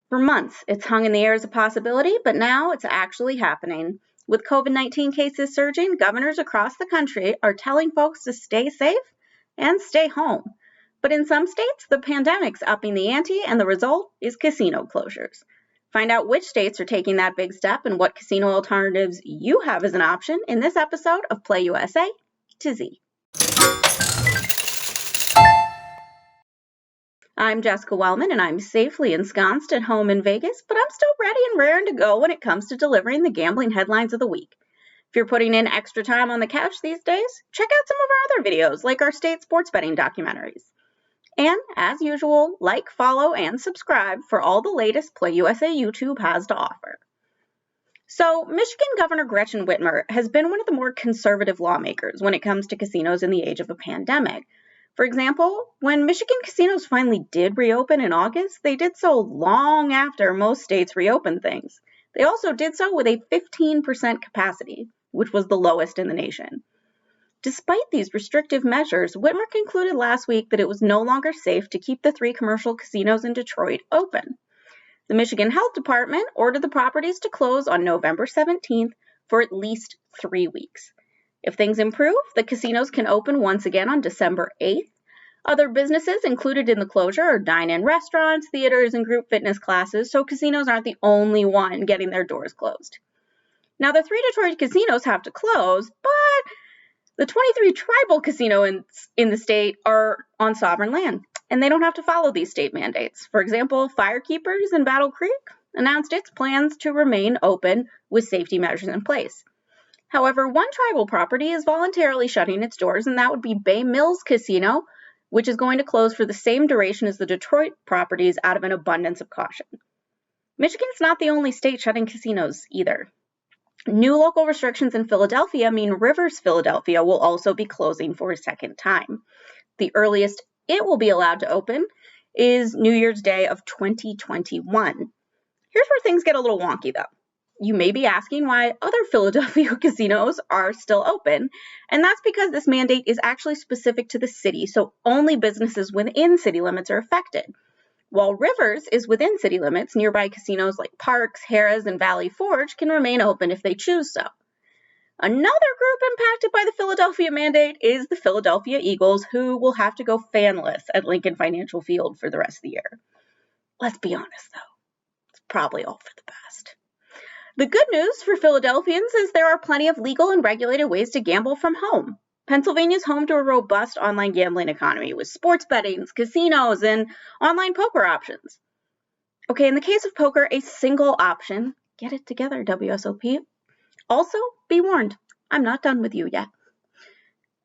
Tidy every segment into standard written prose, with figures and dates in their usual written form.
For months, it's hung in the air as a possibility, but now it's actually happening. With COVID-19 cases surging, governors across the country are telling folks to stay safe and stay home. But in some states, the pandemic's upping the ante, and the result is casino closures. Find out which states are taking that big step and what casino alternatives you have as an option in this episode of Play USA to Z. I'm Jessica Wellman, and I'm safely ensconced at home in Vegas, but I'm still ready and raring to go when it comes to delivering the gambling headlines of the week. If you're putting in extra time on the couch these days, check out some of our other videos, like our state sports betting documentaries. And, as usual, like, follow, and subscribe for all the latest Play USA YouTube has to offer. So, Michigan Governor Gretchen Whitmer has been one of the more conservative lawmakers when it comes to casinos in the age of a pandemic. For example, when Michigan casinos finally did reopen in August, they did so long after most states reopened things. They also did so with a 15% capacity, which was the lowest in the nation. Despite these restrictive measures, Whitmer concluded last week that it was no longer safe to keep the 3 commercial casinos in Detroit open. The Michigan Health Department ordered the properties to close on November 17th for at least 3 weeks. If things improve, the casinos can open once again on December 8th. Other businesses included in the closure are dine-in restaurants, theaters, and group fitness classes, so casinos aren't the only one getting their doors closed. Now, the 3 Detroit casinos have to close, but the 23 tribal casinos in the state are on sovereign land, and they don't have to follow these state mandates. For example, Firekeepers in Battle Creek announced its plans to remain open with safety measures in place. However, one tribal property is voluntarily shutting its doors, and that would be Bay Mills Casino, which is going to close for the same duration as the Detroit properties out of an abundance of caution. Michigan's not the only state shutting casinos either. New local restrictions in Philadelphia mean Rivers Philadelphia will also be closing for a second time. The earliest it will be allowed to open is New Year's Day of 2021. Here's where things get a little wonky, though. You may be asking why other Philadelphia casinos are still open, and that's because this mandate is actually specific to the city, so only businesses within city limits are affected. While Rivers is within city limits, nearby casinos like Parks, Harrah's, and Valley Forge can remain open if they choose so. Another group impacted by the Philadelphia mandate is the Philadelphia Eagles, who will have to go fanless at Lincoln Financial Field for the rest of the year. Let's be honest, though, it's probably all for the best. The good news for Philadelphians is there are plenty of legal and regulated ways to gamble from home. Pennsylvania is home to a robust online gambling economy with sports betting, casinos, and online poker options. Okay, in the case of poker, a single option. Get it together, WSOP. Also, be warned, I'm not done with you yet.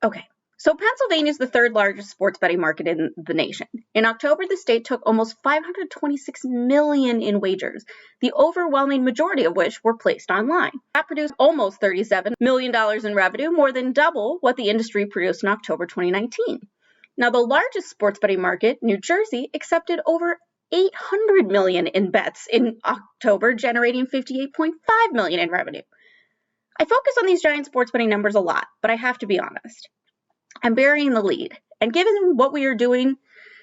Okay. So Pennsylvania is the 3rd largest sports betting market in the nation. In October, the state took almost $526 million in wagers, the overwhelming majority of which were placed online. That produced almost $37 million in revenue, more than double what the industry produced in October 2019. Now, the largest sports betting market, New Jersey, accepted over $800 million in bets in October, generating $58.5 million in revenue. I focus on these giant sports betting numbers a lot, but I have to be honest. I'm burying the lead, and given what we are doing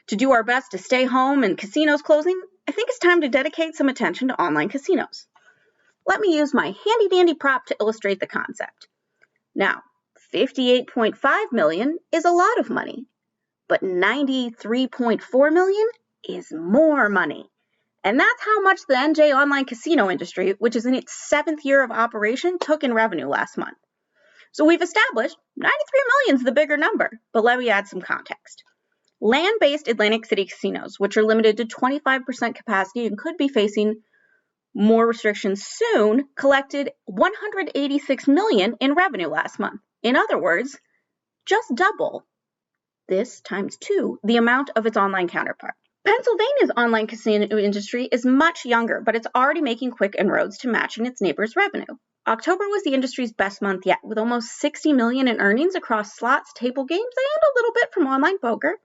to do our best to stay home and casinos closing, I think it's time to dedicate some attention to online casinos. Let me use my handy-dandy prop to illustrate the concept. Now, $58.5 million is a lot of money, but $93.4 million is more money. And that's how much the NJ online casino industry, which is in its 7th year of operation, took in revenue last month. So we've established 93 million is the bigger number, but let me add some context. Land-based Atlantic City casinos, which are limited to 25% capacity and could be facing more restrictions soon, collected $186 million in revenue last month. In other words, just double, this times 2, the amount of its online counterpart. Pennsylvania's online casino industry is much younger, but it's already making quick inroads to matching its neighbors' revenue. October was the industry's best month yet, with almost $60 million in earnings across slots, table games, and a little bit from online poker.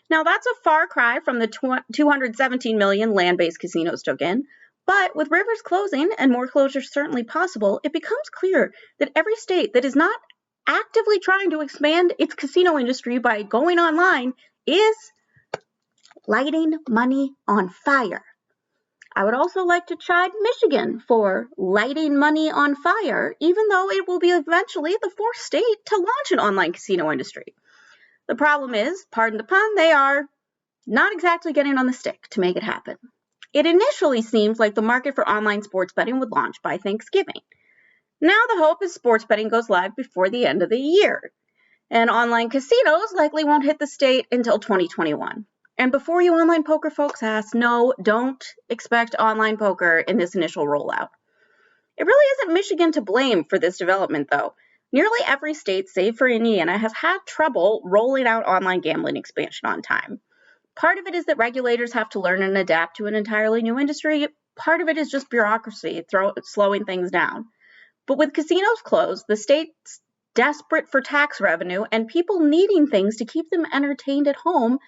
Now, that's a far cry from the $217 million land-based casinos took in, but with Rivers closing and more closures certainly possible, it becomes clear that every state that is not actively trying to expand its casino industry by going online is lighting money on fire. I would also like to chide Michigan for lighting money on fire, even though it will be eventually the fourth state to launch an online casino industry. The problem is, pardon the pun, they are not exactly getting on the stick to make it happen. It initially seems like the market for online sports betting would launch by Thanksgiving. Now the hope is sports betting goes live before the end of the year, and online casinos likely won't hit the state until 2021. And before you online poker folks ask, no, don't expect online poker in this initial rollout. It really isn't Michigan to blame for this development, though. Nearly every state, save for Indiana, has had trouble rolling out online gambling expansion on time. Part of it is that regulators have to learn and adapt to an entirely new industry. Part of it is just bureaucracy slowing things down. But with casinos closed, the state's desperate for tax revenue, and people needing things to keep them entertained at home,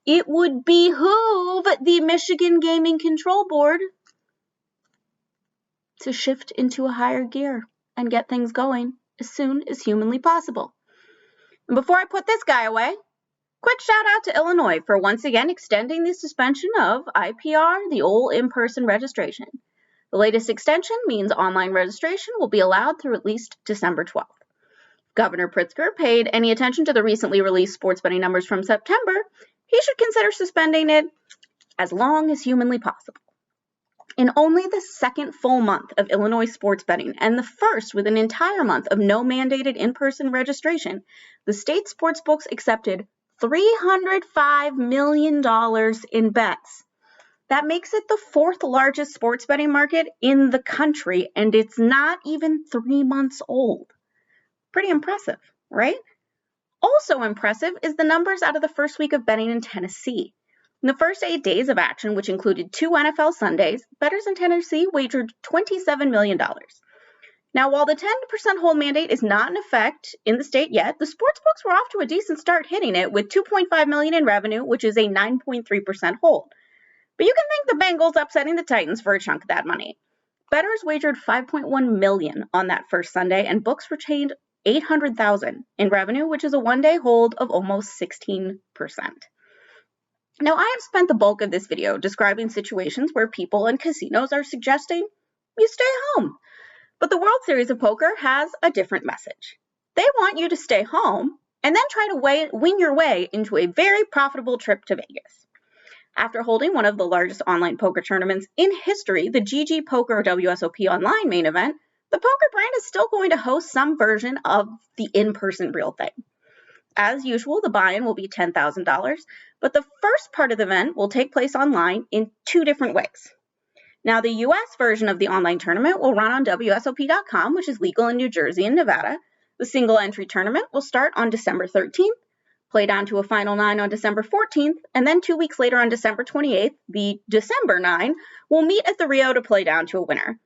it would behoove the Michigan Gaming Control Board to shift into a higher gear and get things going as soon as humanly possible. And before I put this guy away, quick shout out to Illinois for once again extending the suspension of IPR, the old in-person registration. The latest extension means online registration will be allowed through at least December 12th. Governor Pritzker paid any attention to the recently released sports betting numbers from September, he should consider suspending it as long as humanly possible. In only the second full month of Illinois sports betting and the first with an entire month of no mandated in-person registration, the state sports books accepted $305 million in bets. That makes it the fourth largest sports betting market in the country, and it's not even 3 months old. Pretty impressive, right? Also impressive is the numbers out of the first week of betting in Tennessee. In the first 8 days of action, which included 2 NFL Sundays, bettors in Tennessee wagered $27 million. Now, while the 10% hold mandate is not in effect in the state yet, the sports books were off to a decent start hitting it with $2.5 million in revenue, which is a 9.3% hold. But you can thank the Bengals upsetting the Titans for a chunk of that money. Bettors wagered $5.1 million on that first Sunday, and books retained $800,000 in revenue, which is a one-day hold of almost 16%. Now, I have spent the bulk of this video describing situations where people and casinos are suggesting you stay home. But the World Series of Poker has a different message. They want you to stay home and then try to win your way into a very profitable trip to Vegas. After holding one of the largest online poker tournaments in history, the GG Poker WSOP Online main event, the poker brand is still going to host some version of the in-person real thing. As usual, the buy-in will be $10,000, but the first part of the event will take place online in 2 different ways. Now, the US version of the online tournament will run on WSOP.com, which is legal in New Jersey and Nevada. The single entry tournament will start on December 13th, play down to a final 9 on December 14th, and then 2 weeks later on December 28th, the December 9 will meet at the Rio to play down to a winner.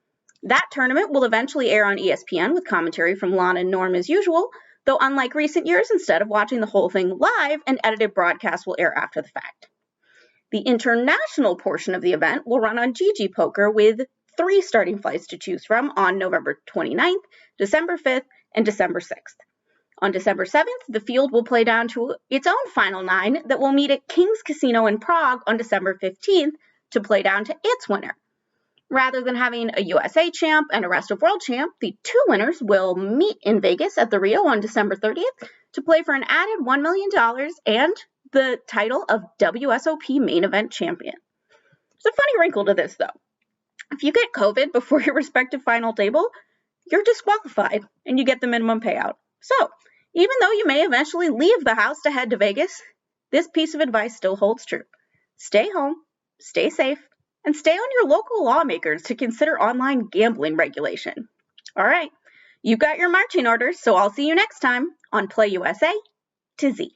That tournament will eventually air on ESPN with commentary from Lon and Norm as usual, though unlike recent years, instead of watching the whole thing live, an edited broadcast will air after the fact. The international portion of the event will run on GG Poker with 3 starting flights to choose from on November 29th, December 5th, and December 6th. On December 7th, the field will play down to its own final 9 that will meet at King's Casino in Prague on December 15th to play down to its winner. Rather than having a USA champ and a rest of world champ, the 2 winners will meet in Vegas at the Rio on December 30th to play for an added $1 million and the title of WSOP main event champion. There's a funny wrinkle to this, though. If you get COVID before your respective final table, you're disqualified and you get the minimum payout. So, even though you may eventually leave the house to head to Vegas, this piece of advice still holds true. Stay home, stay safe, and stay on your local lawmakers to consider online gambling regulation. All right, you've got your marching orders, so I'll see you next time on Play USA to Z.